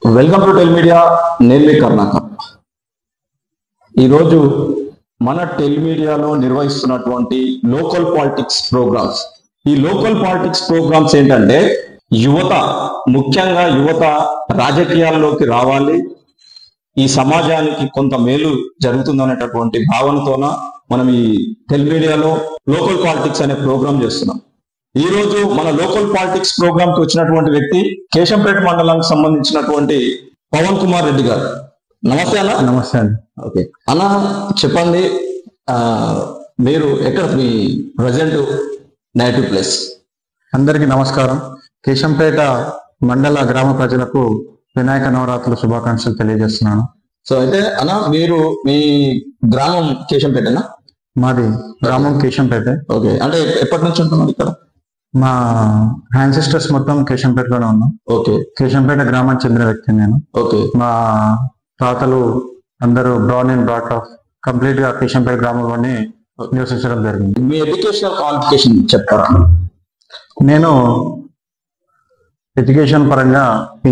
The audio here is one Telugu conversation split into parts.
Welcome to tell media. నేను మీ కర్ణాకర్. ఈరోజు మన టెల్ మీడియాలో నిర్వహిస్తున్నటువంటి లోకల్ పాలిటిక్స్ ప్రోగ్రామ్స్. ఈ లోకల్ పాలిటిక్స్ ప్రోగ్రామ్స్ ఏంటంటే యువత, ముఖ్యంగా యువత రాజకీయాల్లోకి రావాలి, ఈ సమాజానికి కొంత మేలు జరుగుతుందనేటటువంటి భావనతోన మనం ఈ టెల్ మీడియాలో లోకల్ పాలిటిక్స్ అనే ప్రోగ్రామ్ చేస్తున్నాం. ఈ రోజు మన లోకల్ పాలిటిక్స్ ప్రోగ్రామ్ కి వచ్చినటువంటి వ్యక్తి కేశంపేట మండలానికి సంబంధించినటువంటి పవన్ కుమార్ రెడ్డి గారు. నమస్తే అన్న. నమస్తే అండి. ఓకే అన్న, చెప్పండి, మీరు ఎక్కడ, మీ ప్రజెంట్ నేటివ్ ప్లేస్? అందరికీ నమస్కారం. కేశంపేట మండల గ్రామ ప్రజలకు వినాయక నవరాత్రుల శుభాకాంక్షలు తెలియజేస్తున్నాను. సో అయితే అన్న, మీరు మీ గ్రామం కేశంపేటనా? మాది గ్రామం కేశంపేట. ఓకే, అంటే ఎప్పటి నుంచి ఉంటున్నారు ఇక్కడ? మా యాన్సిస్టర్స్ మొత్తం కేశంపేటలోనే ఉన్నాం. ఓకే, కేశంపేట గ్రామానికి చెందిన వ్యక్తి నేను. ఓకే, మా తాతలు అందరూ bran and brought of complete గా కేశంపేట గ్రామంలోనే నివసించడం జరిగింది. మీ ఎడ్యుకేషనల్ క్వాలిఫికేషన్ చెప్తారా? నేను ఎడ్యుకేషన్ పరంగా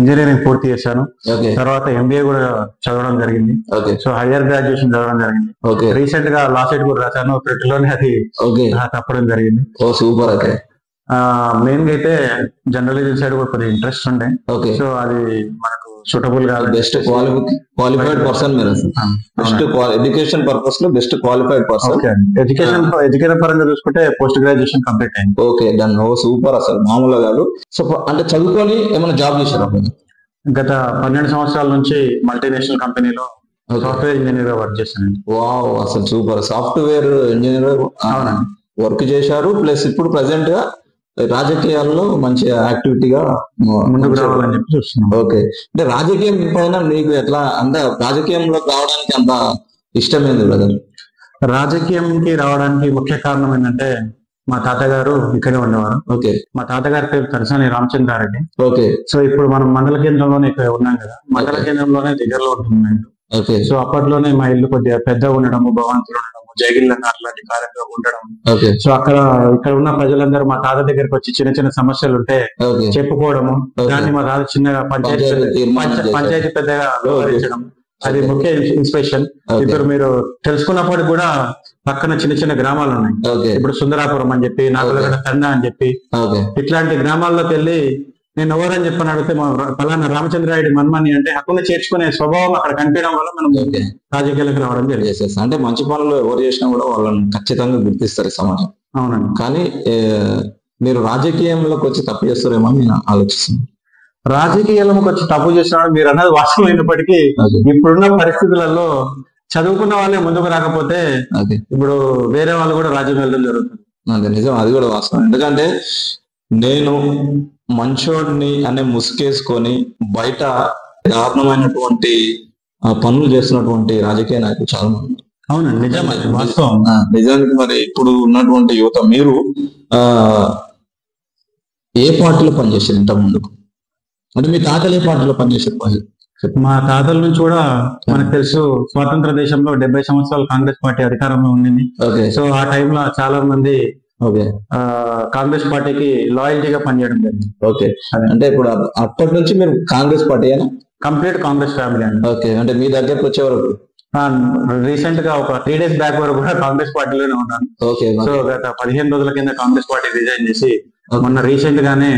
ఇంజనీరింగ్ పూర్తి చేశాను. ఓకే, తర్వాత ఎంబీఏ కూడా చదవడం జరిగింది. ఓకే, సో హైయర్ గ్రాడ్యుయేషన్ చదవడం జరిగింది. ఓకే, రీసెంట్ గా లా సెట్ కూడా రాశాను. లోనే అది ఓకే, తప్పడం జరిగింది. ఓ సూపర్. ఓకే, మెయిన్ గా అయితే జర్నలిజం సైడ్ కూడా కొద్దిగా ఇంట్రెస్ట్ ఉండే. ఓకే, సో అది మనకు సూటబుల్ గా బెస్ట్ క్వాలిఫైడ్ పర్సన్ మీరు. బెస్ట్ ఎడ్యుకేషన్ పర్పస్ లో బెస్ట్ క్వాలిఫైడ్ పర్సన్. ఎడ్యుకేషన్ పరంగా చూసుకుంటే పోస్ట్ గ్రాడ్యుయేషన్ కంప్లీట్ అయింది. Okay, done. ఓ సూపర్, అసలు మామూలుగా కాదు. సో అంటే చదువుకొని ఏమైనా జాబ్ చేశారు? గత 12 సంవత్సరాల నుంచి మల్టీనేషనల్ కంపెనీలో సాఫ్ట్వేర్ ఇంజనీర్ గా వర్క్ చేశాను. వావ్, అసలు సూపర్. సాఫ్ట్వేర్ ఇంజనీర్ వర్క్ చేశారు, ప్లస్ ఇప్పుడు ప్రెసెంట్ గా రాజకీయాల్లో మంచి యాక్టివిటీగా ముందుకు రావాలని చెప్పి చూస్తున్నాం. ఓకే, అంటే రాజకీయం పైన మీకు ఎట్లా, అంటే రాజకీయంలో రావడానికి అంత ఇష్టమైంది బ్రదర్? రాజకీయంకి రావడానికి ముఖ్య కారణం ఏంటంటే మా తాతగారు ఇక్కడే ఉండేవారు. ఓకే, మా తాతగారి పేరు తలసాని రామచంద్రారెడ్డి. ఓకే, సో ఇప్పుడు మనం మండల కేంద్రంలోనే ఇక్కడ ఉన్నాం కదా, మండల కేంద్రంలోనే దగ్గరలో ఉంటుంది. ఓకే, సో అప్పట్లోనే మా ఇల్లు కొద్దిగా పెద్దగా ఉండడము, భవంతులు ఉండడము, జైగిళ్ళ అట్లాంటి కార్యక్రమం ఉండడం. ఓకే, సో ఇక్కడ ఉన్న ప్రజలందరూ మా తాత దగ్గరికి వచ్చి చిన్న చిన్న సమస్యలు ఉంటే చెప్పుకోవడము, దాన్ని మా తాత చిన్నగా పంచాయతీ పెద్దగా వ్యవహరించడం, అది ముఖ్య ఇన్స్పిరేషన్. ఇప్పుడు మీరు తెలుసుకున్నప్పటికి కూడా పక్కన చిన్న చిన్న గ్రామాలు ఉన్నాయి. ఇప్పుడు సుందరాపురం అని చెప్పి, నాగులగడ తండ అని చెప్పి, ఇట్లాంటి గ్రామాల్లోకి వెళ్ళి నేను ఎవరని చెప్పని అడిగితే మా పలానా రామచంద్రారెడ్డి మన్మని అంటే హక్కును చేర్చుకునే స్వభావం అక్కడ కనిపించడం వల్ల మనం రాజకీయాలకు రావడం జరిగింది. అంటే మంచి పనులు ఎవరు చేసినా కూడా వాళ్ళని ఖచ్చితంగా గుర్తిస్తారు సమాజం. అవునండి. కానీ మీరు రాజకీయంలోకి వచ్చి తప్పు చేస్తారేమో నేను ఆలోచిస్తున్నాను. రాజకీయాలకు వచ్చి తప్పు చేస్తున్నాడు మీరు అన్నది వాస్తవమైనప్పటికీ ఇప్పుడున్న పరిస్థితులలో చదువుకున్న వాళ్ళే ముందుకు రాకపోతే ఇప్పుడు వేరే వాళ్ళు కూడా రాజ్యం వెళ్ళడం జరుగుతుంది. అదే నిజం, అది కూడా వాస్తవం. ఎందుకంటే నేను మంచోడిని అనే ముసుకేసుకొని బయట దారుణమైనటువంటి పనులు చేస్తున్నటువంటి రాజకీయ నాయకులు చాలా మంది. అవునండి, నిజమే, వాస్తవం. నిజానికి మరి ఇప్పుడు ఉన్నటువంటి యువత, మీరు ఏ పార్టీలో పనిచేశారు ఇంత ముందుకు? అంటే మీ తాతలు ఏ పార్టీలో పనిచేశారు? మా తాతల నుంచి కూడా మనకు తెలుసు, స్వాతంత్ర దేశంలో 70 సంవత్సరాలు కాంగ్రెస్ పార్టీ అధికారంలో ఉండింది. సో ఆ టైంలో చాలా మంది కాంగ్రెస్ పార్టీకి లాయల్టీగా పనిచేయడం జరిగింది. ఓకే, అంటే ఇప్పుడు అప్పటి నుంచి మీరు కాంగ్రెస్ పార్టీ అయినా? కంప్లీట్ కాంగ్రెస్ ఫ్యామిలీ అండి. ఓకే, అంటే మీ దగ్గరకు వచ్చేవరకు రీసెంట్ గా ఒక 3 days బ్యాక్ వరకు కూడా కాంగ్రెస్ పార్టీలోనే ఉన్నాను. ఓకే, సో గత 15 రోజుల కింద కాంగ్రెస్ పార్టీ రిజైన్ చేసి మొన్న రీసెంట్ గానే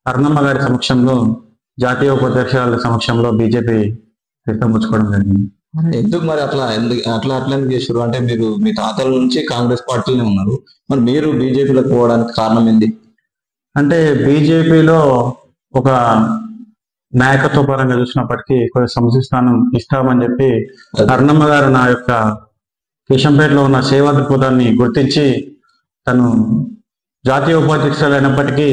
అరుణమ్మ గారి సమక్షంలో, జాతీయ ఉపాధ్యక్షుల సమక్షంలో బీజేపీ తీర్థం పుచ్చుకోవడం జరిగింది. ఎందుకు మరి అట్లా ఎందుకు చేశారు? అంటే మీరు మీ తాతల నుంచి కాంగ్రెస్ పార్టీలోనే ఉన్నారు, మరి మీరు బీజేపీలోకి పోవడానికి కారణం ఏంటి? అంటే బీజేపీలో ఒక నాయకత్వ పరంగా చూసినప్పటికీ కొంచెం సముచిత స్థానం ఇస్తామని చెప్పి అరుణమ్మ గారు నా యొక్క కేశంపేటలో ఉన్న సేవా దృక్పథాన్ని గుర్తించి తను జాతీయ ఉపాధ్యక్షులు అయినప్పటికీ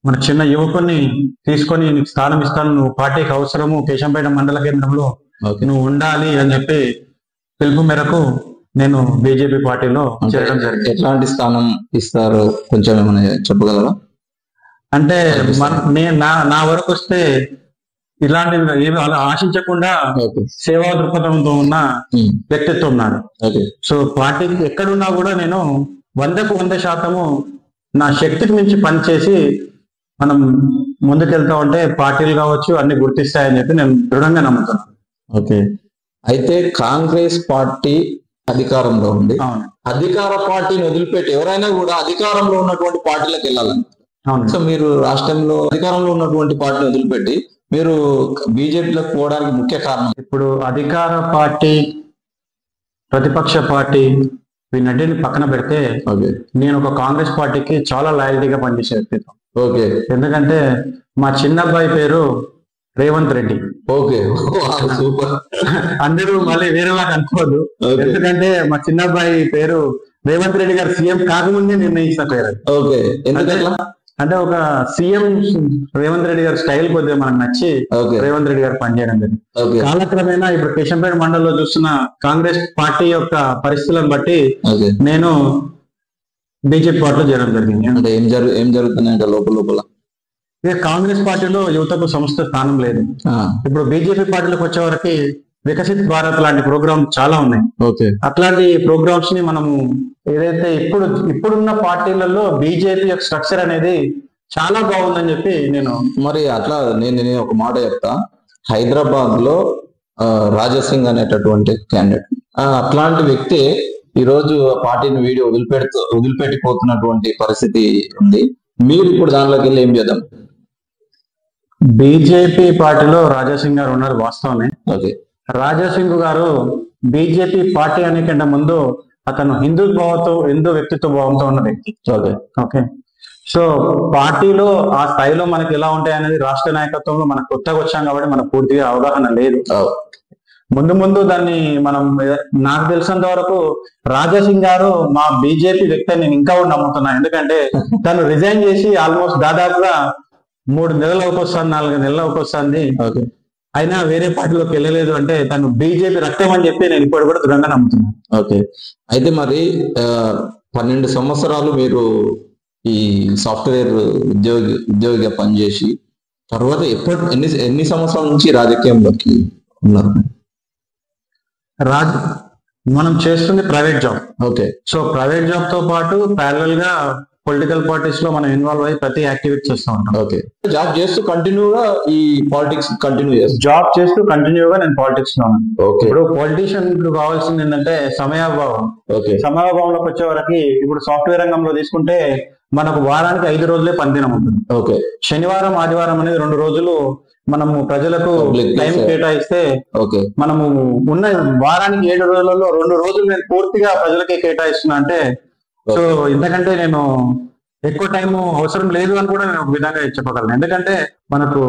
మన చిన్న యువకుని తీసుకొని నీకు స్థానం ఇస్తాను, నువ్వు పార్టీకి అవసరము, కేశంపేట మండల కేంద్రంలో నువ్వు ఉండాలి అని చెప్పి పిలుపు మేరకు నేను బీజేపీ పార్టీలో చేరడం జరిగింది. ఎట్లాంటి స్థానం ఇస్తారు కొంచెం ఏమైనా చెప్పగలరా? అంటే నా వరకు వస్తే ఇలాంటి ఏమి అలా ఆశించకుండా సేవా దృక్పథంతో ఉన్న వ్యక్తిత్వం ఉన్నాడు. సో పార్టీకి ఎక్కడున్నా కూడా నేను 100% నా శక్తికి మించి పనిచేసి మనం ముందుకెళ్తా ఉంటే పార్టీలు కావచ్చు అన్ని గుర్తిస్తాయని చెప్పి నేను దృఢంగా నమ్ముతున్నాను. ఓకే, అయితే కాంగ్రెస్ పార్టీ అధికారంలో ఉంది. అవును అధికార పార్టీని వదిలిపెట్టి ఎవరైనా కూడా అధికారంలో ఉన్నటువంటి పార్టీలకు వెళ్ళాలని. అవును సో మీరు రాష్ట్రంలో అధికారంలో ఉన్నటువంటి పార్టీని వదిలిపెట్టి మీరు బీజేపీలోకి పోవడానికి ముఖ్య కారణం? ఇప్పుడు అధికార పార్టీ, ప్రతిపక్ష పార్టీ వీటన్నిటిని పక్కన పెడితే ఓకే నేను ఒక కాంగ్రెస్ పార్టీకి చాలా లాయల్టీగా పనిచేసే వ్యక్తిత్వం. ఓకే ఎందుకంటే మా చిన్నబ్బాయి పేరు రేవంత్ రెడ్డి. Okay, super. అందరూ మళ్ళీ వేరేలాగా అనుకోవద్దు. Okay. ఎందుకంటే మా చిన్నబ్బాయి పేరు రేవంత్ రెడ్డి గారు సీఎం కాకముందే నిర్ణయించిన పేరు. ఓకే, ఎందుకట్లా? అంటే ఒక సీఎం రేవంత్ రెడ్డి గారి స్టైల్ కొద్దిగా మనకు నచ్చి ఓకే రేవంత్ రెడ్డి గారు పనిచేయడం జరిగింది. ఓకే కాలక్రమేణా ఇప్పుడు కేశంపేట మండలంలో చూస్తున్న కాంగ్రెస్ పార్టీ యొక్క పరిస్థితులను బట్టి ఓకే, నేను బీజేపీ పార్టీలో చేరడం జరిగింది. అంటే ఏం జరుగుతున్నాయంటే లోపల ఇక కాంగ్రెస్ పార్టీలో యువతకు సంస్థ స్థానం లేదు. ఇప్పుడు బీజేపీ పార్టీలోకి వచ్చే వరకు వికసిత్ భారత్ లాంటి ప్రోగ్రామ్ చాలా ఉన్నాయి. ఓకే, అట్లాంటి ప్రోగ్రామ్స్ ని మనము ఏదైతే ఇప్పుడున్న పార్టీలలో బీజేపీ యొక్క స్ట్రక్చర్ అనేది చాలా బాగుందని చెప్పి నేను మరి అట్లా నేను ఒక మాట చెప్తా. హైదరాబాద్ లో రాజాసింగ్ అనేటటువంటి క్యాండిడేట్, అట్లాంటి వ్యక్తి ఈ రోజు పార్టీని వదిలిపెట్టిపోతున్నటువంటి పరిస్థితి ఉంది. మీరు ఇప్పుడు దానిలోకి వెళ్ళి ఏం చేద్దాం? బీజేపీ పార్టీలో రాజాసింగ్ గారు ఉన్నారు, వాస్తవమే. ఓకే, రాజాసింగ్ గారు బీజేపీ పార్టీ అనే కంటే ముందు అతను హిందూ వ్యక్తిత్వ భావంతో ఉన్న వ్యక్తి. ఓకే ఓకే, సో పార్టీలో ఆ స్థాయిలో మనకి ఎలా ఉంటాయి అనేది రాష్ట్ర నాయకత్వంలో మనకు కొత్తగా వచ్చాం కాబట్టి మనకు పూర్తిగా అవగాహన లేదు. ముందు దాన్ని నాకు తెలిసినంత వరకు రాజాసింగ్ గారు మా బీజేపీ వ్యక్తి అని నేను ఇంకా కూడా నమ్ముతున్నాను. ఎందుకంటే తను రిజైన్ చేసి ఆల్మోస్ట్ దాదాపుగా 3 నెలలు అవకొస్తాను, 4 నెలలు అవకొస్తుంది. ఓకే, అయినా వేరే పార్టీలోకి వెళ్ళలేదు అంటే తను బీజేపీ రక్తం అని చెప్పి నేను ఇప్పుడు కూడా దృఢంగా నమ్ముతున్నాను. ఓకే, అయితే మరి 12 సంవత్సరాలు మీరు ఈ సాఫ్ట్వేర్ ఉద్యోగిగా పనిచేసి తర్వాత ఎన్ని సంవత్సరాల నుంచి రాజకీయంలోకి ఉన్నారు? మనం చేస్తుంది private job. Okay, so private job తో పాటు ప్యారలల్ గా పొలిటికల్ పార్టీస్ లో మనం ఇన్వాల్వ్ అయ్యి ప్రతి యాక్టివిటీ చేస్తూ ఉంటాం. ఓకే, జాబ్ చేస్తూ కంటిన్యూగా ఈ పాలిటిక్స్ జాబ్ చేస్తూ కంటిన్యూగా నేను పాలిటిక్స్ లో ఉన్నాను. ఓకే, ఇప్పుడు పొలిటీషియన్ కావాల్సింది ఏంటంటే సమయాభావం. ఓకే, సమయాభావంలోకి వచ్చే వరకు ఇప్పుడు సాఫ్ట్వేర్ రంగంలో తీసుకుంటే మనకు వారానికి 5 రోజులే పనిదినం ఉంటుంది. ఓకే, శనివారం ఆదివారం అనేది 2 రోజులు మనము ప్రజలకు టైం కేటాయిస్తే ఓకే, మనము ఉన్న వారానికి 7 రోజులలో 2 రోజులు నేను పూర్తిగా ప్రజలకే కేటాయిస్తున్నా అంటే సో ఎందుకంటే నేను ఎక్కువ టైం అవసరం లేదు అని కూడా నేను ఒక విధంగా చెప్పగలను. ఎందుకంటే మనకు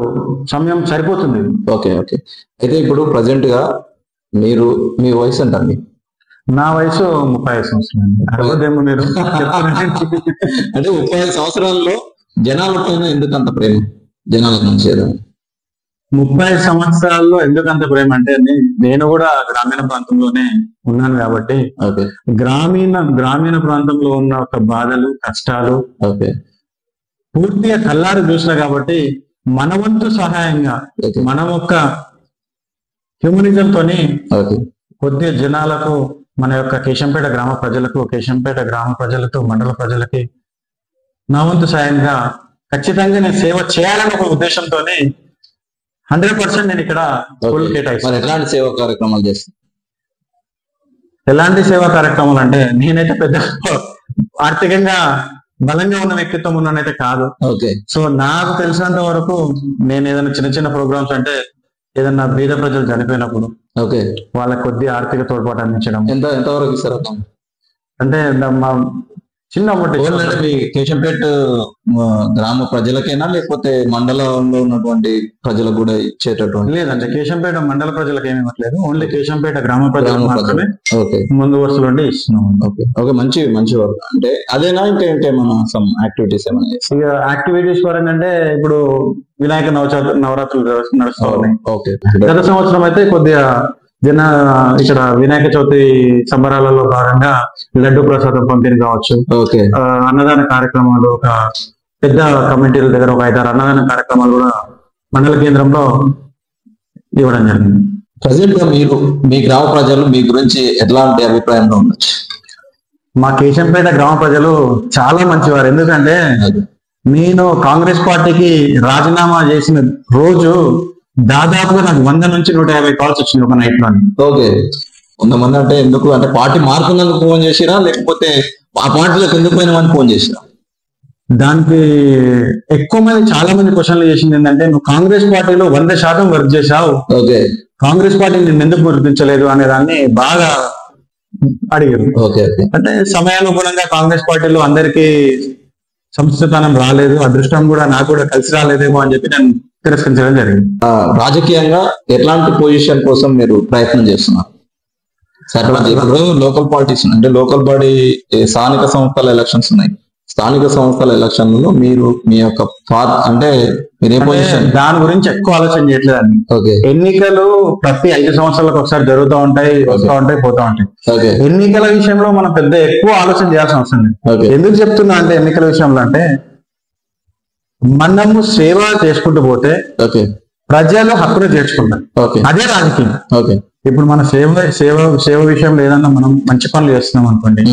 సమయం సరిపోతుంది. ఓకే ఓకే, అయితే ఇప్పుడు ప్రజెంట్ గా మీ వయసు ఎంతండి? నా వయసు 35 సంవత్సరాలు. అరవదేమో మీరు అంటే 35 సంవత్సరాల్లో జనాల పైన ఎందుకంత ప్రేమ? జనాలకు మంచిదా? 30 సంవత్సరాల్లో ఎందుకంత ప్రేమ అంటే నేను కూడా గ్రామీణ ప్రాంతంలోనే ఉన్నాను కాబట్టి గ్రామీణ ప్రాంతంలో ఉన్న ఒక బాధలు కష్టాలు పూర్తిగా కళ్ళారు చూసిన కాబట్టి మన వంతు సహాయంగా మనం ఒక హ్యూమనిజం తోని కొద్ది జనాలకు మన యొక్క కేశంపేట గ్రామ ప్రజలతో మండల ప్రజలకి నా వంతు సాయంగా ఖచ్చితంగా నేను సేవ చేయాలని ఒక ఉద్దేశంతోనే 100% నేను ఇక్కడ కేటాయిస్తాను. ఎలాంటి సేవా కార్యక్రమాలు చేస్తాను? ఎలాంటి సేవా కార్యక్రమాలు అంటే నేనైతే పెద్ద ఆర్థికంగా బలంగా ఉన్న వ్యక్తిత్వం ఉన్నానైతే కాదు. సో నాకు తెలిసినంత వరకు నేను ఏదైనా చిన్న ప్రోగ్రామ్స్ అంటే ఏదన్నా బీద ప్రజలు చనిపోయినప్పుడు వాళ్ళకి కొద్ది ఆర్థిక తోడ్పాటు అందించడం. ఎంతవరకు ఇస్తారు అంటే మా చిన్న కేశంపేట గ్రామ ప్రజలకైనా లేకపోతే మండలంలో ఉన్నటువంటి ప్రజలకు కూడా ఇచ్చేటటువంటి? లేదంటే కేశంపేట మండల ప్రజలకు ఏమి ఇవ్వట్లేదు, ఓన్లీ కేశంపేట గ్రామ ప్రజలకు మాత్రమే ముందు వరుసలో ఇస్తున్నాం. ఓకే, మంచి వర్క్. అంటే అదేనా ఇంకేమైనా సమ్ యాక్టివిటీస్ ఏమైనా? ఇక యాక్టివిటీస్ పరంగా అంటే ఇప్పుడు వినాయక నవరాత్రులు నడుస్తూ ఉన్నాయి. గత సంవత్సరం అయితే కొద్దిగా ఇక్కడ వినాయక చవితి సంబరాలలో భాగంగా లడ్డు ప్రసాదం పంపిణీ కావచ్చు, అన్నదాన కార్యక్రమాలు, ఒక పెద్ద కమిటీల దగ్గర ఒక 5-6 అన్నదాన కార్యక్రమాలు కూడా మండల కేంద్రంలో ఇవ్వడం జరిగింది. ప్రజెంట్ గా మీ గ్రామ ప్రజలు మీ గురించి ఎట్లాంటి అభిప్రాయంలో ఉండొచ్చు? మా కేశంపేట గ్రామ ప్రజలు చాలా మంచివారు. ఎందుకంటే నేను కాంగ్రెస్ పార్టీకి రాజీనామా చేసిన రోజు దాదాపుగా నాకు 100 నుంచి 150 కాల్స్ వచ్చింది ఒక నైట్ లో. ఓకే, 100 మంది అంటే ఎందుకు, అంటే పార్టీ మారుతున్నందుకు ఫోన్ చేసిరా, లేకపోతే ఆ పార్టీలోకి ఎందుకు పోయినామని ఫోన్ చేసిరా? దానికి ఎక్కువ మంది చాలా మంది క్వశ్చన్లు చేసింది ఏంటంటే, నువ్వు కాంగ్రెస్ పార్టీలో 100% వర్క్ చేశావు, ఓకే, కాంగ్రెస్ పార్టీ నేను ఎందుకు గుర్తించలేదు అనే దాన్ని బాగా అడిగారు. ఓకే, అంటే సమయానుగుణంగా కాంగ్రెస్ పార్టీలో అందరికీ సంస్థానం రాలేదు, అదృష్టం కూడా నాకు కూడా కలిసి రాలేదేమో అని చెప్పి నేను తిరస్కరించడం జరిగింది. రాజకీయంగా ఎట్లాంటి పొజిషన్ కోసం మీరు ప్రయత్నం చేస్తున్నారు? సరే, ఇప్పుడు లోకల్ పాలిటిక్స్ అంటే లోకల్ బాడీ స్థానిక సంస్థల ఎలక్షన్స్ ఉన్నాయి. స్థానిక సంస్థల ఎలక్షన్లలో మీరు మీ యొక్క అంటే మీరే పొజిషన్? దాని గురించి ఎక్కువ ఆలోచన చేయట్లేదండి. ఓకే, ఎన్నికలు ప్రతి 5 సంవత్సరాలకు ఒకసారి జరుగుతూ ఉంటాయి, వస్తూ ఉంటాయి, పోతా ఉంటాయి. ఓకే, ఎన్నికల విషయంలో మనం పెద్ద ఎక్కువ ఆలోచన చేయాల్సిన అవసరం లేదు. ఓకే, ఎందుకు చెప్తున్నా అంటే, ఎన్నికల విషయంలో అంటే మనము సేవ చేసుకుంటూ పోతే ఓకే, ప్రజలు హక్కును చేర్చుకుంటారు. ఓకే, అదే రాజకీయం. ఓకే, ఇప్పుడు మన సేవ విషయంలో ఏదన్నా మనం మంచి పనులు చేస్తున్నాం అనుకోండి,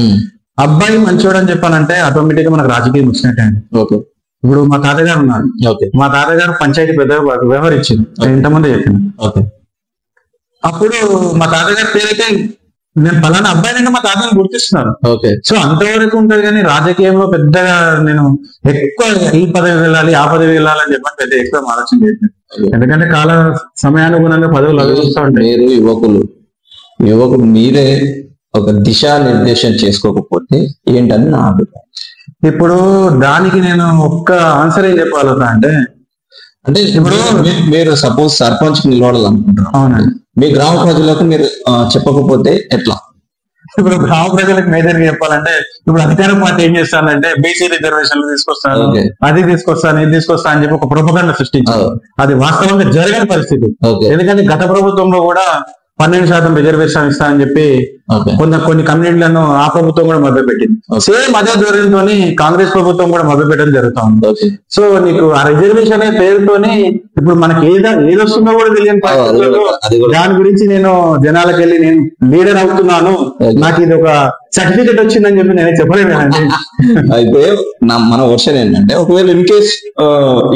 అబ్బాయి మంచివాడు అని చెప్పానంటే ఆటోమేటిక్ గా మనకు రాజకీయం వచ్చినట్టే అండి. ఓకే, ఇప్పుడు మా తాతగారు ఉన్నారు, ఓకే, మా తాతగారు పంచాయతీ పెద్ద వ్యవహరించింది, నేను ఇంతకుముందే చెప్పాను. ఓకే, అప్పుడు మా తాతగారి పేరైతే నేను ఫలానా అబ్బాయినైనా మా తాతని గుర్తిస్తున్నాను. ఓకే, సో అంతవరకు ఉంటుంది. కానీ రాజకీయంలో పెద్దగా నేను ఎక్కువ ఈ పదవి వెళ్ళాలి, ఆ పదవి వెళ్ళాలని చెప్పని పెద్ద ఎక్కువ ఆలోచన చేయట్లేదు. ఎందుకంటే కాల సమయానుగుణంగా పదవులు లభిస్తూ ఉంటాయి. మీరు యువకులు మీరే ఒక దిశా నిర్దేశం చేసుకోకపోతే ఏంటని నా అభిప్రాయం. ఇప్పుడు దానికి నేను ఒక్క ఆన్సర్ ఏం చెప్పగలుగుతా అంటే ఇప్పుడు మీరు సపోజ్ సర్పంచ్ నిలబడాలనుకుంటున్నారు, అవునండి, మీ గ్రామ ప్రజలకు మీరు చెప్పకపోతే ఎట్లా? ఇప్పుడు గ్రామ ప్రజలకు మేజర్ గా చెప్పాలంటే, ఇప్పుడు అధికార పార్టీ ఏం చేస్తానంటే బీసీ రిజర్వేషన్లు తీసుకొస్తాను, అది తీసుకొస్తాను, ఇది తీసుకొస్తాను అని చెప్పి ఒక ప్రొపగండా సృష్టించారు. అది వాస్తవంగా జరగని పరిస్థితి. ఎందుకంటే గత ప్రభుత్వంలో కూడా 12% రిజర్వేషన్ ఇస్తానని చెప్పి కొన్ని కమ్యూనిటీలను ఆ ప్రభుత్వం కూడా మభ్యపెట్టింది. సేమ్ అదే ధోరణితో కాంగ్రెస్ ప్రభుత్వం కూడా మభ్యపెట్టడం జరుగుతా ఉంది. సో నీకు ఆ రిజర్వేషన్ అనే పేరుతోని ఇప్పుడు మనకి ఏదొస్తుందో కూడా తెలియని పరిస్థితుల్లో దాని గురించి నేను జనాలకు వెళ్ళి నేను లీడర్ అవుతున్నాను, నాకు ఇది ఒక సర్టిఫికెట్ వచ్చిందని చెప్పి నేను చెప్పలేనండి. అయితే మన వర్షన్ ఏంటంటే, ఒకవేళ ఇన్ కేస్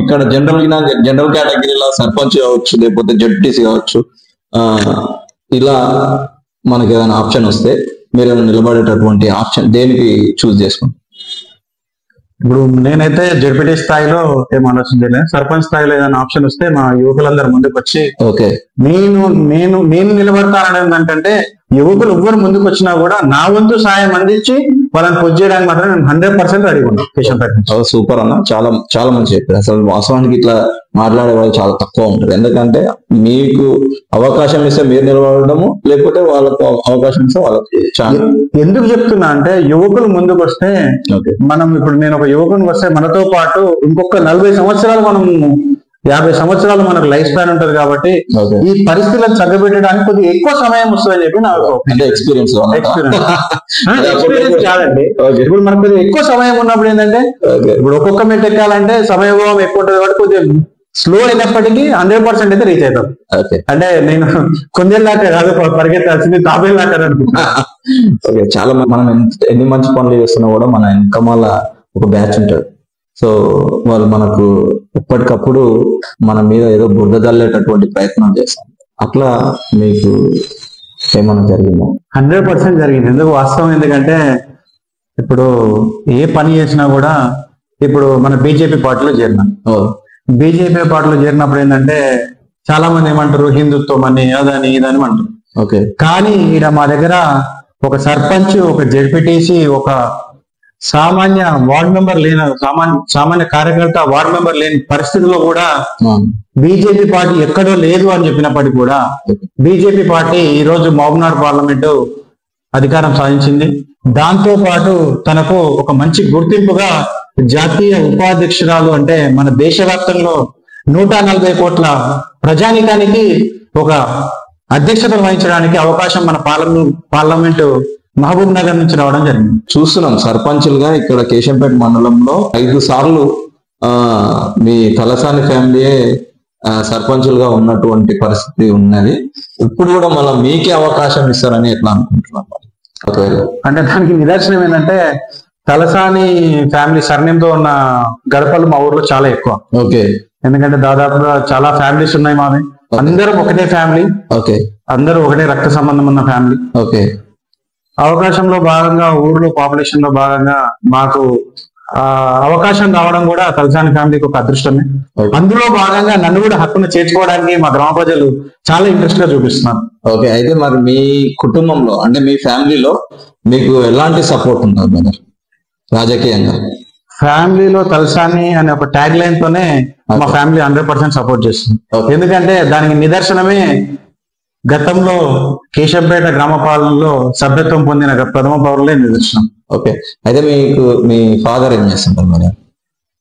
ఇక్కడ జనరల్ కేటగిరీలో సర్పంచ్ కావచ్చు, లేకపోతే జడ్పీటీసీ కావచ్చు, ఇలా మనకి ఏదైనా ఆప్షన్ వస్తే మీరు నిలబడేటటువంటి ఆప్షన్ దేనికి చూస్ చేసుకుంటారు? ఇప్పుడు నేనైతే జడ్పీటీ స్థాయిలో ఏం ఆలోచన చేయలేదు. సర్పంచ్ స్థాయిలో ఏదైనా ఆప్షన్ వస్తే మా యువకులందరూ ముందుకు వచ్చి ఓకే నేను నిలబడతానని ఏంటంటే, యువకులు ఎవ్వరు ముందుకు వచ్చినా కూడా నా వంతు సాయం అందించి వాళ్ళని పొజ్ చేయడానికి మాత్రం నేను 100% రెడీగా ఉన్నాను. కేశంపేట సూపర్ అన్న, చాలా చాలా మంచి చెప్పారు. అసలు వాస్తవానికి ఇట్లా మాట్లాడే వాళ్ళు చాలా తక్కువ ఉంటారు. ఎందుకంటే మీకు అవకాశం ఇస్తే మీరు నిలబడము, లేకపోతే వాళ్ళకు అవకాశం ఇస్తే వాళ్ళకి. ఎందుకు చెప్తున్నా అంటే, యువకులు ముందుకు వస్తే మనం ఇప్పుడు నేను ఒక యువకునికి వస్తే మనతో పాటు ఇంకొక 40 సంవత్సరాలు మనం 50 సంవత్సరాలు మనకు లైఫ్ స్పాన్ ఉంటది. కాబట్టి ఈ పరిస్థితులను చక్కబెట్టడానికి కొద్దిగా ఎక్కువ సమయం వస్తుందని చెప్పి నాకు ఎక్స్పీరియన్స్ కాదండి. ఇప్పుడు మనకు కొద్దిగా ఎక్కువ సమయం ఉన్నప్పుడు ఏంటంటే, ఇప్పుడు ఒక్కొక్క మెట్ ఎక్కాలంటే సమయం ఎక్కువ ఉంటుంది కాబట్టి కొద్దిగా స్లో అయినప్పటికీ 100% అయితే రీచ్ అవుతాం. అంటే నేను కొందేళ్ళాక కాదు పరిగెత్తాల్సింది 50 అనుకుంటున్నాను. ఓకే, చాలా మనం ఎన్ని మంచి పనులు చేస్తున్నా కూడా మన వెనకమాల ఒక బ్యాచ్ ఉంటాడు. సో వాళ్ళు మనకు ఎప్పటికప్పుడు మన మీద ఏదో బురద జల్లేటటువంటి ప్రయత్నం చేస్తాం. అట్లా మీకు ఏమన్నా జరిగిందా? 100% జరిగింది. ఎందుకు వాస్తవం, ఎందుకంటే ఇప్పుడు ఏ పని చేసినా కూడా, ఇప్పుడు మన బీజేపీ పార్టీలో చేరినాం. బీజేపీ పార్టీలో చేరినప్పుడు ఏంటంటే చాలా మంది ఏమంటారు, హిందుత్వం అని అదని ఇదని అంటారు. ఓకే, కానీ ఇక్కడ మా దగ్గర ఒక సర్పంచ్, ఒక జెడ్పీటీసీ, ఒక సామాన్య వార్డ్ మెంబర్ లేని సామాన్య కార్యకర్త వార్డ్ మెంబర్ లేని పరిస్థితిలో కూడా బీజేపీ పార్టీ ఎక్కడో లేదు అని చెప్పినప్పటికీ కూడా బీజేపీ పార్టీ ఈ రోజు మహబూబ్నగర్ పార్లమెంటు అధికారం సాధించింది. దాంతో పాటు తనకు ఒక మంచి గుర్తింపుగా జాతీయ ఉపాధ్యక్షురాలు, అంటే మన దేశవ్యాప్తంలో 140 కోట్ల ప్రజానికానికి ఒక అధ్యక్షత వహించడానికి అవకాశం మన పార్లమెంటు మహబూబ్ నగర్ నుంచి రావడం జరిగింది. చూస్తున్నాం సర్పంచులుగా ఇక్కడ కేశంపేట మండలంలో 5 సార్లు మీ తలసాని ఫ్యామిలీయే సర్పంచులుగా ఉన్నటువంటి పరిస్థితి ఉన్నది. ఇప్పుడు కూడా మళ్ళీ మీకే అవకాశం ఇస్తారని ఎట్లా అనుకుంటున్నాం? అంటే దానికి నిదర్శనం ఏంటంటే, తలసాని ఫ్యామిలీ సర్నేమ్ తో ఉన్న గడపలు మా ఊర్లో చాలా ఎక్కువ. ఓకే. ఎందుకంటే దాదాపుగా చాలా ఫ్యామిలీస్ ఉన్నాయి మావి. అందరం ఒకటే ఫ్యామిలీ. ఓకే. అందరూ ఒకటే రక్త సంబంధం ఉన్న ఫ్యామిలీ. ఓకే. అవకాశంలో భాగంగా ఊర్లో పాపులేషన్ లో భాగంగా మాకు అవకాశం రావడం కూడా తలసాని ఫ్యామిలీకి ఒక అదృష్టమే. అందులో భాగంగా నన్ను కూడా హక్కును చేర్చుకోవడానికి మా గ్రామ ప్రజలు చాలా ఇంట్రెస్ట్ గా చూపిస్తున్నారు. ఓకే. అయితే మరి మీ కుటుంబంలో అంటే మీ ఫ్యామిలీలో మీకు ఎలాంటి సపోర్ట్ ఉంటుంది బ్రదర్ రాజకీయంగా? ఫ్యామిలీలో తలసాని అనే ఒక ట్యాగ్ లైన్ తోనే మా ఫ్యామిలీ 100% సపోర్ట్ చేస్తుంది. ఎందుకంటే దానికి నిదర్శనమే గతంలో కేశంపేట గ్రామ పాలనలో సభ్యత్వం పొందిన ప్రథమ పౌరులే నిదర్శనం. ఓకే. అయితే మీకు మీ ఫాదర్ ఏం చేస్తుంటారు మరి?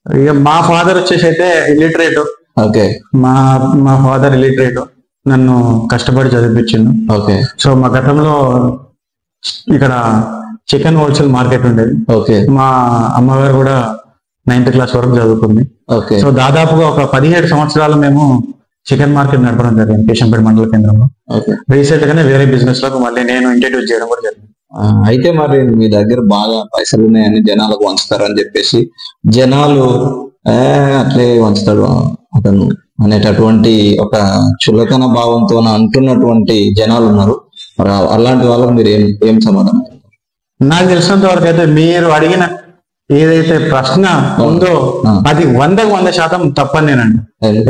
ఇక మా ఫాదర్ వచ్చేసి అయితే ఇల్లిటరేట్. ఓకే. మా ఫాదర్ ఇల్లిటరేట్, నన్ను కష్టపడి చదివించిండు. ఓకే. సో మా గతంలో ఇక్కడ చికెన్ హోల్సేల్ మార్కెట్ ఉండేది. ఓకే. మా అమ్మగారు కూడా 9th క్లాస్ వరకు చదువుకుంది. ఓకే. సో దాదాపుగా ఒక 17 సంవత్సరాలు మేము చికెన్ మార్కెట్ నడపడం జరిగింది కేశంపేట మండల కేంద్రంలో. రీసెంట్ గానే వేరే బిజినెస్ లో మళ్ళీ నేను ఇంట్రడ్యూస్ చేయడం కూడా జరిగింది. అయితే మరి మీ దగ్గర బాగా పైసలు ఉన్నాయని జనాలకు వంచుతారని చెప్పేసి జనాలు అట్లే వంచుతాడు అతను అనేటటువంటి ఒక చులకన భావంతో అంటున్నటువంటి జనాలు ఉన్నారు. మరి అలాంటి వాళ్ళకు మీరు ఏం సమాధానం? నాకు తెలిసినంత వరకు అయితే మీరు అడిగిన ఏదైతే ప్రశ్న ఉందో అది 100% తప్పని నేనండి.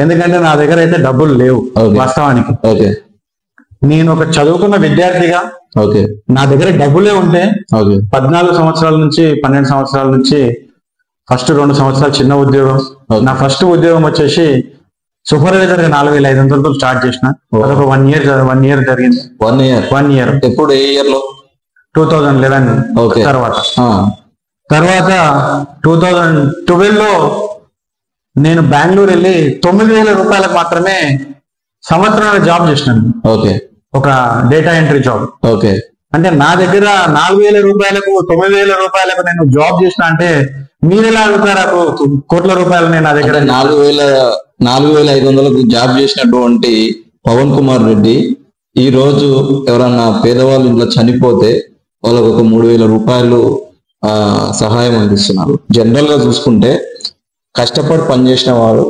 ఎందుకంటే నా దగ్గర అయితే డబ్బులు లేవు వాస్తవానికి. నేను ఒక చదువుకున్న విద్యార్థిగా నా దగ్గర డబ్బులే ఉంటే 14 సంవత్సరాల నుంచి 12 సంవత్సరాల నుంచి ఫస్ట్ 2 సంవత్సరాలు చిన్న ఉద్యోగం. నా ఫస్ట్ ఉద్యోగం వచ్చేసి సూపర్వైజర్ గా 4,500 స్టార్ట్ చేసిన. అదొక 1 ఇయర్ జరిగింది. 1 ఇయర్. ఎప్పుడు? ఏ ఇయర్ లో? 2011 తర్వాత 2012 లో నేను బెంగళూరు వెళ్ళి 9,000 రూపాయలకు మాత్రమే సంవత్సరాల జాబ్ చేసినాను. ఓకే. ఒక డేటా ఎంట్రీ జాబ్. ఓకే. అంటే నా దగ్గర 4,000 రూపాయలకు 9,000 రూపాయలకు నేను జాబ్ చేసిన అంటే మీరు ఎలా అడుగుతారు? కోట్ల రూపాయలు నేను నా దగ్గర 4,500కు జాబ్ చేసినటువంటి పవన్ కుమార్ రెడ్డి ఈ రోజు ఎవరన్నా పేదవాళ్ళు ఇంట్లో చనిపోతే వాళ్ళకు ఒక 3,000 రూపాయలు సహాయం అందిస్తున్నారు. జనరల్ గా చూసుకుంటే కష్టపడి పనిచేసిన వారు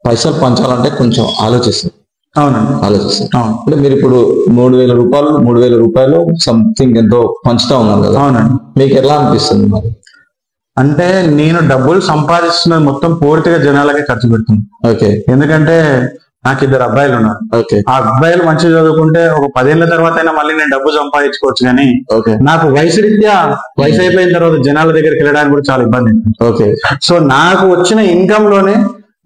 పైసలు పంచాలంటే కొంచెం ఆలోచిస్తారు. అవునండి, ఆలోచిస్తారు. అంటే మీరు ఇప్పుడు 3,000 రూపాయలు సంథింగ్ ఎంతో పంచుతా ఉన్నారు కదా. అవునండి. మీకు ఎలా అనిపిస్తుంది మరి? అంటే నేను డబ్బులు సంపాదిస్తున్నది మొత్తం పూర్తిగా జనాలకే ఖర్చు పెడుతున్నాను. ఓకే. ఎందుకంటే నాకు 2 అబ్బాయిలు ఉన్నారు. ఓకే. ఆ అబ్బాయిలు మంచిగా చదువుకుంటే ఒక 10 ఏళ్ల తర్వాత అయినా మళ్ళీ నేను డబ్బు సంపాదించుకోవచ్చు. కానీ నాకు వయసు అయిపోయిన తర్వాత జనాల దగ్గరికి వెళ్ళడానికి కూడా చాలా ఇబ్బంది. ఓకే. సో నాకు వచ్చిన ఇన్కమ్ లోనే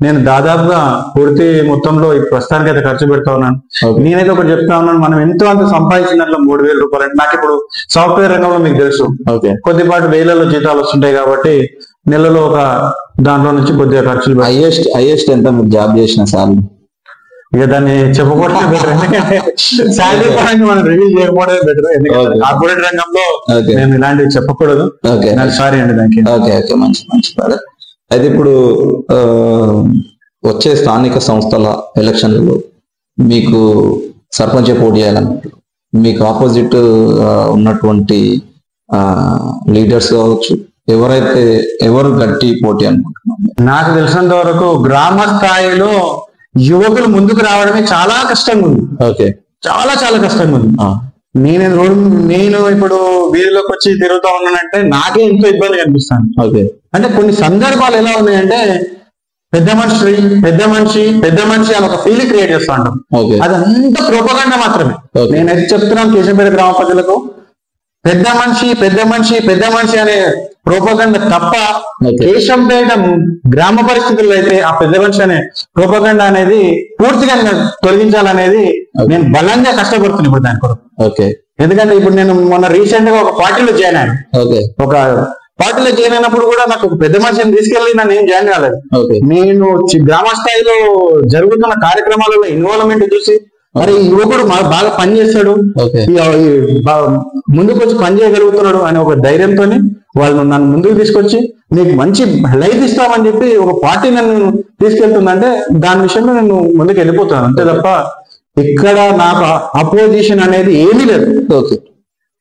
నేను దాదాపుగా పూర్తి మొత్తంలో ప్రస్తుతానికి అయితే ఖర్చు పెడతా ఉన్నాను. నేనైతే ఒకటి చెప్తా ఉన్నాను, మనం ఎంతో అంత సంపాదించినట్లు 3,000 రూపాయలు అంటే నాకు ఇప్పుడు సాఫ్ట్వేర్ రంగంలో మీకు తెలుసు కొద్దిపాటు వేలలో జీతాలు వస్తుంటాయి కాబట్టి నెలలో ఒక దాంట్లో నుంచి కొద్దిగా ఖర్చులు. హైయెస్ట్ ఎంత మీరు జాబ్ చేసిన సాలరీ? ఇక దాన్ని చెప్పుకోవడం బెటర్. ఎందుకంటే శాలరీ పరంగా మనం రివీల్ చేయకపోవడమే బెటర్. ఎందుకంటే కార్పొరేట్ రంగంలో మేము ఇలాంటివి చెప్పకూడదు. సారీ అండి దానికి. ఓకే. మంచి. అయితే ఇప్పుడు వచ్చే స్థానిక సంస్థల ఎలక్షన్లలో మీకు సర్పంచ్ పోటీ చేయాలన్నట్టు మీకు ఆపోజిట్ ఉన్నటువంటి లీడర్స్ కావచ్చు, ఎవరు గట్టి పోటీ అనుకుంటున్నారు? నాకు తెలిసినంత వరకు గ్రామ స్థాయిలో యువకులు ముందుకు రావడమే చాలా కష్టంగా ఉంది. ఓకే. చాలా కష్టంగా ఉంది. నేను ఇప్పుడు వీధిలోకి వచ్చి తిరుగుతా ఉన్నానంటే నాకే ఎంతో ఇబ్బంది కనిపిస్తాను. ఓకే. అంటే కొన్ని సందర్భాలు ఎలా ఉన్నాయంటే పెద్ద మనిషి అని ఒక ఫీలింగ్ క్రియేట్ చేస్తా ఉంటాం. అదంతా ప్రోపగండా మాత్రమే. నేనైతే చెప్తున్నాను కేశంపేట గ్రామ ప్రజలకు, పెద్ద మనిషి అనే ప్రోపగండా తప్ప కేశంపేట గ్రామ పరిస్థితుల్లో అయితే ఆ పెద్ద మనిషి అనే ప్రోపగండా అనేది పూర్తిగా తొలగించాలనేది నేను బలంగా కష్టపడుతున్నాను ఇప్పుడు దాని కొరకు. ఓకే. ఎందుకంటే ఇప్పుడు నేను మొన్న రీసెంట్ గా ఒక పార్టీలో జాయిన్ అయ్యాను. ఒక పార్టీలో జాయిన్ అయినప్పుడు కూడా నాకు ఒక పెద్ద మనిషిని తీసుకెళ్లి నన్ను ఏం జాయిన్ కాలేదు. నేను గ్రామ స్థాయిలో జరుగుతున్న కార్యక్రమాలలో ఇన్వాల్వ్మెంట్ చూసి మరి యువకుడు బాగా పనిచేస్తాడు, ముందుకు వచ్చి పని చేయగలుగుతున్నాడు అనే ఒక ధైర్యంతో వాళ్ళు నన్ను ముందుకు తీసుకొచ్చి నీకు మంచి లైఫ్ ఇస్తామని చెప్పి ఒక పార్టీ నన్ను తీసుకెళ్తుందంటే దాని విషయంలో నేను ముందుకు వెళ్ళిపోతాను అంతే తప్ప ఇక్కడ నాకు అపోజిషన్ అనేది ఏమీ లేదు. ఓకే.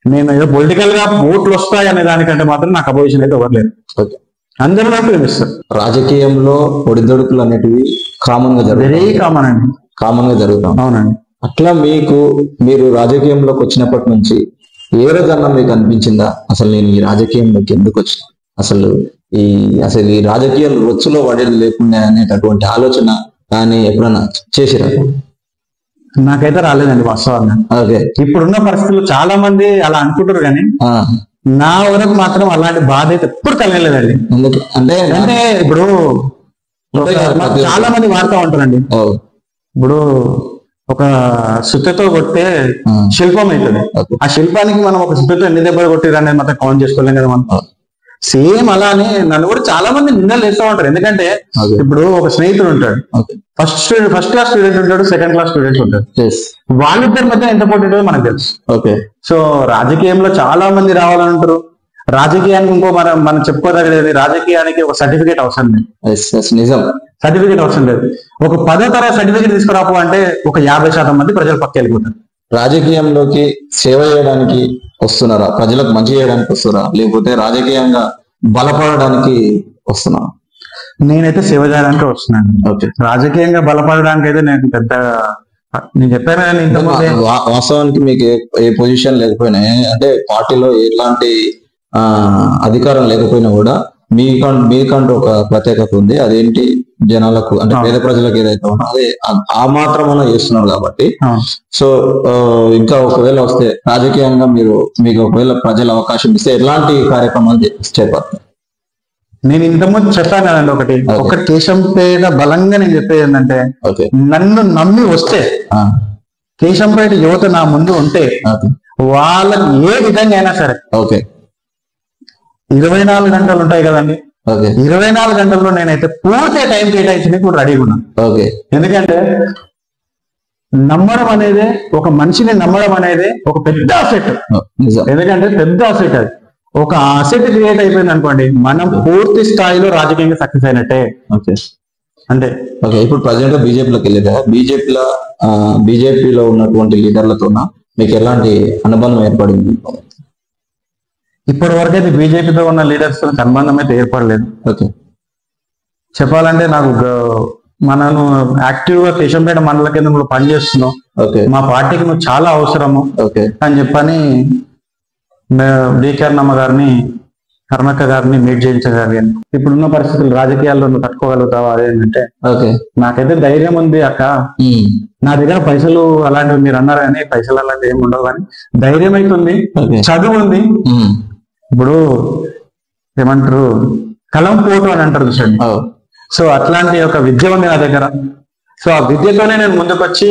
నేను ఏదో పొలిటికల్ గా ఓట్లు వస్తాయి అనే దానికంటే మాత్రం నాకు అపోజిషన్ అయితే ఎవరు లేదు. ఓకే. అందరూ నాకు ప్రేమిస్తారు. రాజకీయంలో ఒడిదొడుకులు అనేటివి కామన్ గా వెరీ కామన్ అండి. కామన్ గా జరుగుతాం. అవునండి. అట్లా మీరు రాజకీయంలోకి వచ్చినప్పటి నుంచి ఏ రోజన్నా మీకు అనిపించిందా అసలు నేను ఈ రాజకీయంలోకి ఎందుకు వచ్చిన, అసలు ఈ రాజకీయ రొచ్చులో పడేది లేకుండా అనేటటువంటి ఆలోచన కానీ ఎప్పుడన్నా చేసిరా? నాకైతే రాలేదండి వాస్తవంగా. ఓకే. ఇప్పుడున్న పరిస్థితుల్లో చాలా మంది అలా అనుకుంటారు కానీ నా వరకు మాత్రం అలాంటి బాధ అయితే ఎప్పుడు కలగలేదండి. ఎందుకు అంటే ఇప్పుడు చాలా మంది వాడుతూ ఉంటారండి. ఇప్పుడు ఒక సుత్తతో కొట్టే శిల్పం అవుతుంది. ఆ శిల్పానికి మనం ఒక సుత్తతో ఎన్ని దెబ్బలు కొట్టిరు అనేది మాత్రం కౌంట్ చేసుకోలేం కదా మనం. సేమ్ అలానే నన్ను కూడా చాలా మంది నిందలు వేస్తూ ఉంటారు. ఎందుకంటే ఇప్పుడు ఒక స్నేహితుడు ఉంటాడు, ఫస్ట్ క్లాస్ స్టూడెంట్ ఉంటాడు, సెకండ్ క్లాస్ స్టూడెంట్ ఉంటాడు. వాళ్ళిద్దరి మధ్య ఎంత పోటీ ఉంటుందో మనకు తెలుసు. ఓకే. సో రాజకీయంలో చాలా మంది రావాలంటారు. రాజకీయానికి ఇంకో మనం చెప్పుకోదగ్గది, రాజకీయానికి ఒక సర్టిఫికేట్ అవసరం లేదు. నిజం, సర్టిఫికేట్ అవసరం లేదు. ఒక 10వ తరగతి సర్టిఫికేట్ తీసుకురాపు అంటే ఒక 50% మంది ప్రజలు పక్క వెళ్ళిపోతారు. రాజకీయంలోకి సేవ చేయడానికి వస్తున్నారా, ప్రజలకు మంచి చేయడానికి వస్తున్నారా, లేకపోతే రాజకీయంగా బలపడడానికి వస్తున్నారా? నేనైతే సేవ చేయడానికి వస్తున్నాను. ఓకే. రాజకీయంగా బలపడడానికి అయితే నేను చెప్పాను. వాస్తవానికి మీకు ఏ పొజిషన్ లేకపోయినా, అంటే పార్టీలో ఎలాంటి అధికారం లేకపోయినా కూడా మీకంటూ ఒక ప్రత్యేకత ఉంది. అదేంటి, జనాలకు అంటే పేద ప్రజలకు ఏదైతే ఉన్నా అదే ఆ మాత్రమే చేస్తున్నారు కాబట్టి. సో ఇంకా ఒకవేళ వస్తే రాజకీయంగా మీకు ఒకవేళ ప్రజలు అవకాశం ఇస్తే ఎలాంటి కార్యక్రమాలు చేపడతారు? నేను ఇంతకుముందు చెప్పాను కదండి, ఒక కేశంపేట బలంగా నేను చెప్పేది ఏంటంటే, నన్ను నమ్మి వస్తే కేశంపేట యువత నా ముందు ఉంటే వాళ్ళకి ఏ విధంగా అయినా సరే, ఓకే, 24 గంటలు ఉంటాయి కదండి, 24 గంటల్లో నేనైతే పూర్తి టైం కేటాయించి కూడా రెడీగా ఉన్నాను. ఓకే. ఎందుకంటే నమ్మడం అనేది, ఒక మనిషిని నమ్మడం అనేది ఒక పెద్ద అసెట్. ఎందుకంటే పెద్ద అసెట్ అది. ఒక అసెట్ క్రియేట్ అయిపోయింది అనుకోండి, మనం పూర్తి స్థాయిలో రాజకీయంగా సక్సెస్ అయినట్టే. ఓకే. అంటే ఓకే. ఇప్పుడు ప్రజెంట్ గా బీజేపీలోకి వెళ్ళేదా? బీజేపీలో ఉన్నటువంటి లీడర్లతో మీకు ఎలాంటి అనుబంధం ఏర్పడింది? ఇప్పటి వరకు అయితే బీజేపీతో ఉన్న లీడర్స్ సంబంధం అయితే ఏర్పడలేదు. ఓకే. చెప్పాలంటే మనను యాక్టివ్ గా కేశంపేట మండల కేంద్రంలో పనిచేస్తున్నాం. ఓకే. మా పార్టీకి నువ్వు చాలా అవసరము. ఓకే. అని చెప్పని డికేర్నమ్మ గారిని, కర్ణక్క గారిని మీట్ చేయించగలిగాను. ఇప్పుడున్న పరిస్థితులు రాజకీయాల్లో నువ్వు తట్టుకోగలుగుతావా అదేంటంటే, ఓకే, నాకైతే ధైర్యం ఉంది అక్క. నా దగ్గర పైసలు అలాంటివి మీరు అన్నారు కానీ పైసలు అలాంటివి ఏమి ఉండవు, కానీ ధైర్యం అవుతుంది, చదువు ఉంది. ఇప్పుడు ఏమంటారు, కలం పోటు అని అంటారు చూసండి. సో అట్లాంటి ఒక విద్య ఉంది నా దగ్గర. సో ఆ విద్యతోనే నేను ముందుకు వచ్చి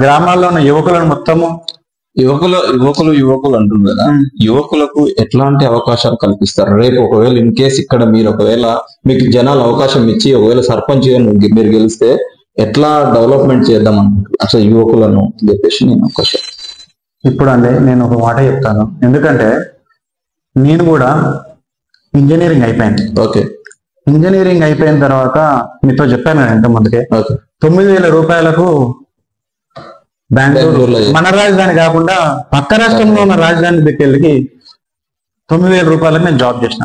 గ్రామాల్లో ఉన్న యువకులను మొత్తము యువకులు అంటుంది కదా, యువకులకు ఎట్లాంటి అవకాశాలు కల్పిస్తారు? రేపు ఒకవేళ ఇన్ కేసు ఇక్కడ మీరు ఒకవేళ మీకు జనాలు అవకాశం ఇచ్చి ఒకవేళ సర్పంచ్ మీరు గెలిస్తే ఎట్లా డెవలప్మెంట్ చేద్దాం అనుకుంటున్నారు అసలు యువకులను చెప్పేసి నేను క్వశ్చన్. ఇప్పుడు అండి నేను ఒక మాట చెప్తాను. ఎందుకంటే నేను కూడా ఇంజనీరింగ్ అయిపోయింది. ఓకే. ఇంజనీరింగ్ అయిపోయిన తర్వాత మీతో చెప్పాను నేను ఇంతకుముందుకే, 9,000 రూపాయలకు బెంగళూరు, మన రాజధాని కాకుండా పక్క రాష్ట్రంలో ఉన్న రాజధాని దగ్గరికి 9,000 రూపాయలకు నేను జాబ్ చేసిన.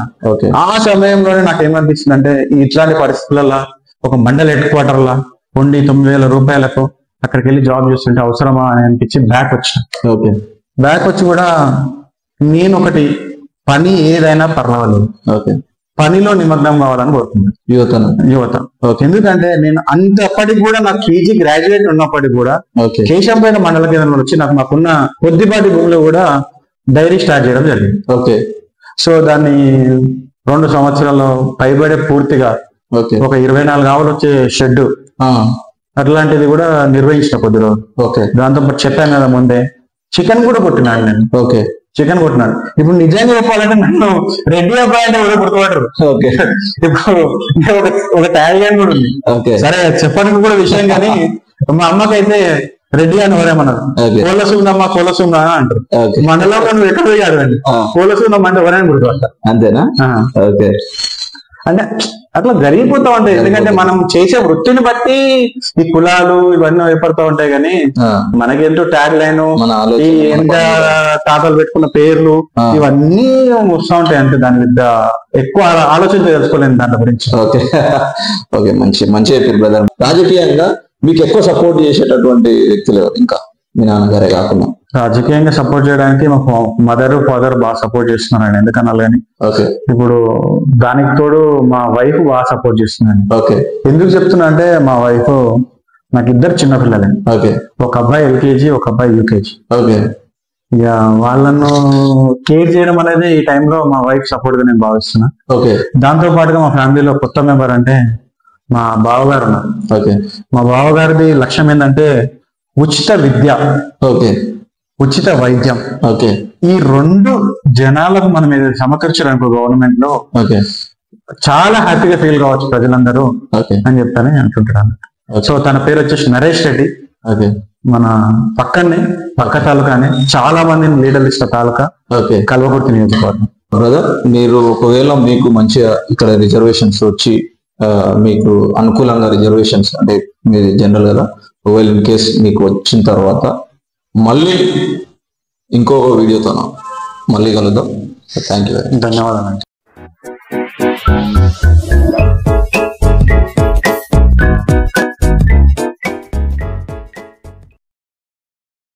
ఆ సమయంలోనే నాకు ఏమనిపించింది అంటే, ఇట్లాంటి పరిస్థితులలో ఒక మండల్ హెడ్ క్వార్టర్ లా ఉండి 9,000 రూపాయలకు అక్కడికి వెళ్ళి జాబ్ చేస్తుంటే అవసరమా అని అనిపించి బ్యాక్ వచ్చాను. ఓకే. బ్యాక్ వచ్చి కూడా నేను ఒకటి పని ఏదైనా పర్వాలేదు, ఓకే, పనిలో నిమగ్నం కావాలని కోరుతున్నాను యువత. ఓకే. ఎందుకంటే నేను అంతప్పటికి కూడా నాకు పీజీ గ్రాడ్యుయేట్ ఉన్నప్పటికి కూడా కేశంపేట మండల కేంద్రంలో వచ్చి మాకున్న కొద్దిపాటి భూమిలో కూడా డైరీ స్టార్ట్ చేయడం జరిగింది. ఓకే. సో దాన్ని 2 సంవత్సరాల్లో పైబడే పూర్తిగా ఒక 24 ఆవులు వచ్చే షెడ్ అట్లాంటిది కూడా నిర్వహించిన కొద్ది రోజు. ఓకే. దాంతో పాటు చెప్పాను కదా ముందే, చికెన్ కూడా కొట్టినాను నేను. ఓకే. చికెన్ కొట్టినాడు. ఇప్పుడు నిజంగా చెప్పాలంటే నన్ను రెడ్డి అబ్బాయి అంటే ఎవరో గుర్తుపడరు. ఓకే. ఇప్పుడు ఒక ట్యాగ్ కూడా ఉంది. ఓకే. సరే చెప్పడానికి కూడా విషయం, కానీ మా అమ్మకైతే రెడ్డి అని ఎవరేమన్నారు, కోలసుందమ్మ కోలసుందా అంటారు. మండలంలో నువ్వు ఎక్కడ పోయాడు అండి, కోలసుందమ్మ అంటే ఎవరైనా గుర్తుపడతారు. అంతేనా? ఓకే. అంటే అట్లా జరిగిపోతా ఉంటాయి. ఎందుకంటే మనం చేసే వృత్తిని బట్టి ఈ కులాలు ఇవన్నీ ఏర్పడతా ఉంటాయి. కానీ మనకేంటో ట్యాగ్ లైన్, ఈ ఎంత తాతలు పెట్టుకున్న పేర్లు ఇవన్నీ వస్తూ ఉంటాయి. అంటే దాని మీద ఎక్కువ ఆలోచన తెలుసుకోలేను దాని గురించి. ఓకే ఓకే, మంచి చెప్పారు బ్రదర్. రాజకీయంగా మీకు ఎక్కువ సపోర్ట్ చేసేటటువంటి వ్యక్తులు ఇంకా మీ నాన్నగారే కాకుండా? రాజకీయంగా సపోర్ట్ చేయడానికి మాకు మదర్ ఫాదర్ బాగా సపోర్ట్ చేస్తున్నారండి. ఎందుకన్నా కానీ ఇప్పుడు దానికి తోడు మా వైఫ్ బాగా సపోర్ట్ చేస్తున్నాను. ఓకే, ఎందుకు చెప్తున్నా అంటే మా వైఫ్ నాకు ఇద్దరు చిన్నపిల్లలండి. ఓకే, ఒక అబ్బాయి LKG, ఒక అబ్బాయి UKG. ఓకే, ఇక వాళ్ళను కేర్ చేయడం అనేది ఈ టైంలో మా వైఫ్ సపోర్ట్ గా నేను భావిస్తున్నా. ఓకే, దాంతో పాటుగా మా ఫ్యామిలీలో కొత్త మెంబర్ అంటే మా బావగారు ఉన్నారు. ఓకే, మా బావగారిది లక్ష్యం ఏంటంటే ఉచిత విద్య, ఓకే, ఉచిత వైద్యం. ఓకే, ఈ రెండు జనాలకు మనం ఏదైతే సమకూర్చడానికి గవర్నమెంట్ లో చాలా హ్యాపీగా ఫీల్ కావచ్చు ప్రజలందరూ అని చెప్తాను అంటుంటాను. సో తన పేరు వచ్చేసి నరేష్ రెడ్డి. మన పక్క తాలూకానే, చాలా మందిని లీడర్లు ఇచ్చిన తాలూకా కల్వకుర్తి నియోజకవర్గం. బ్రదర్, మీరు ఒకవేళ మీకు మంచిగా ఇక్కడ రిజర్వేషన్స్ వచ్చి మీకు అనుకూలంగా రిజర్వేషన్స్ అంటే మీరు జనరల్ కదా, ఒకవేళ ఇన్ కేస్ మీకు వచ్చిన తర్వాత మళ్ళీ ఇంకో వీడియోతో మళ్ళీ కలుద్దాం. థ్యాంక్ యూ, ధన్యవాదాలు.